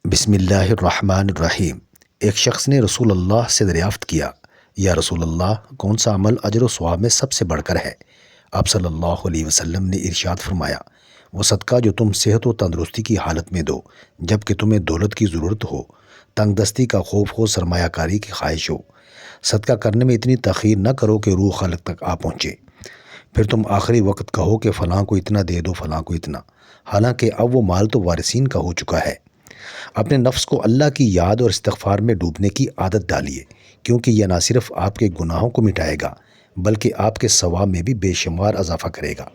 بسم اللہ الرحمن الرحیم۔ ایک شخص نے رسول اللہ سے دریافت کیا، یا رسول اللہ، کون سا عمل اجر و ثواب میں سب سے بڑھ کر ہے؟ آپ صلی اللہ علیہ وسلم نے ارشاد فرمایا، وہ صدقہ جو تم صحت و تندرستی کی حالت میں دو جب کہ تمہیں دولت کی ضرورت ہو، تنگ دستی کا خوف ہو، سرمایہ کاری کی خواہش ہو۔ صدقہ کرنے میں اتنی تاخیر نہ کرو کہ روح خالق تک آ پہنچے، پھر تم آخری وقت کہو کہ فلاں کو اتنا دے دو، فلاں کو اتنا، حالانکہ اب وہ مال تو وارثین کا ہو چکا ہے۔ اپنے نفس کو اللہ کی یاد اور استغفار میں ڈوبنے کی عادت ڈالیے، کیونکہ یہ نہ صرف آپ کے گناہوں کو مٹائے گا بلکہ آپ کے ثواب میں بھی بے شمار اضافہ کرے گا۔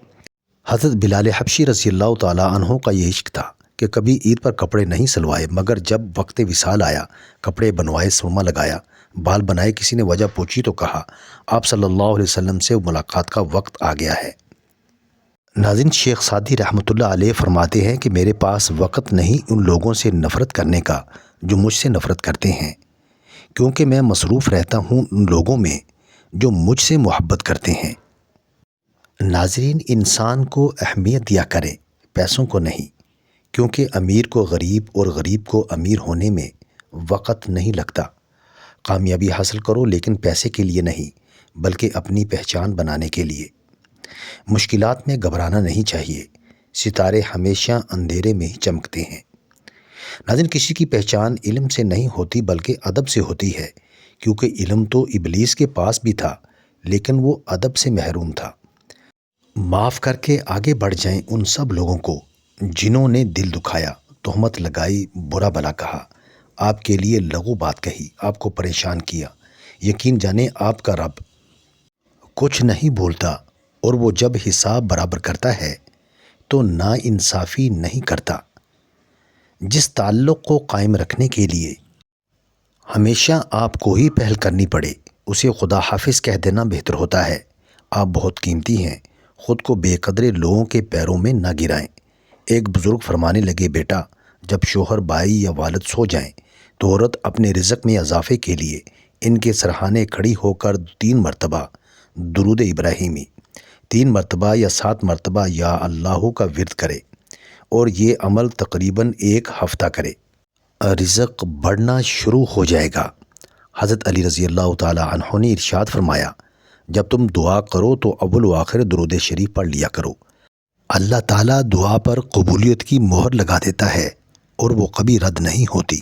حضرت بلال حبشی رضی اللہ تعالیٰ عنہ کا یہ عشق تھا کہ کبھی عید پر کپڑے نہیں سلوائے، مگر جب وقت وصال آیا، کپڑے بنوائے، سرما لگایا، بال بنائے، کسی نے وجہ پوچھی تو کہا آپ صلی اللہ علیہ وسلم سے ملاقات کا وقت آ گیا ہے۔ ناظرین، شیخ سعدی رحمۃ اللہ علیہ فرماتے ہیں کہ میرے پاس وقت نہیں ان لوگوں سے نفرت کرنے کا جو مجھ سے نفرت کرتے ہیں، کیونکہ میں مصروف رہتا ہوں ان لوگوں میں جو مجھ سے محبت کرتے ہیں۔ ناظرین، انسان کو اہمیت دیا کریں، پیسوں کو نہیں، کیونکہ امیر کو غریب اور غریب کو امیر ہونے میں وقت نہیں لگتا۔ کامیابی حاصل کرو، لیکن پیسے کے لیے نہیں بلکہ اپنی پہچان بنانے کے لیے۔ مشکلات میں گھبرانا نہیں چاہیے، ستارے ہمیشہ اندھیرے میں ہی چمکتے ہیں۔ ناظرین، کسی کی پہچان علم سے نہیں ہوتی بلکہ ادب سے ہوتی ہے، کیونکہ علم تو ابلیس کے پاس بھی تھا لیکن وہ ادب سے محروم تھا۔ معاف کر کے آگے بڑھ جائیں ان سب لوگوں کو جنہوں نے دل دکھایا، تہمت لگائی، برا بھلا کہا، آپ کے لیے لغو بات کہی، آپ کو پریشان کیا۔ یقین جانیں آپ کا رب کچھ نہیں بھولتا، اور وہ جب حساب برابر کرتا ہے تو نا انصافی نہیں کرتا۔ جس تعلق کو قائم رکھنے کے لیے ہمیشہ آپ کو ہی پہل کرنی پڑے، اسے خدا حافظ کہہ دینا بہتر ہوتا ہے۔ آپ بہت قیمتی ہیں، خود کو بے قدرے لوگوں کے پیروں میں نہ گرائیں۔ ایک بزرگ فرمانے لگے، بیٹا، جب شوہر، بھائی یا والد سو جائیں تو عورت اپنے رزق میں اضافے کے لیے ان کے سرہانے کھڑی ہو کر 3 مرتبہ درود ابراہیمی، 3 مرتبہ یا 7 مرتبہ یا اللہ کا ورد کرے، اور یہ عمل تقریباً 1 ہفتہ کرے، رزق بڑھنا شروع ہو جائے گا۔ حضرت علی رضی اللہ تعالیٰ عنہ نے ارشاد فرمایا، جب تم دعا کرو تو اول و آخر درود شریف پڑھ لیا کرو، اللہ تعالیٰ دعا پر قبولیت کی مہر لگا دیتا ہے اور وہ کبھی رد نہیں ہوتی۔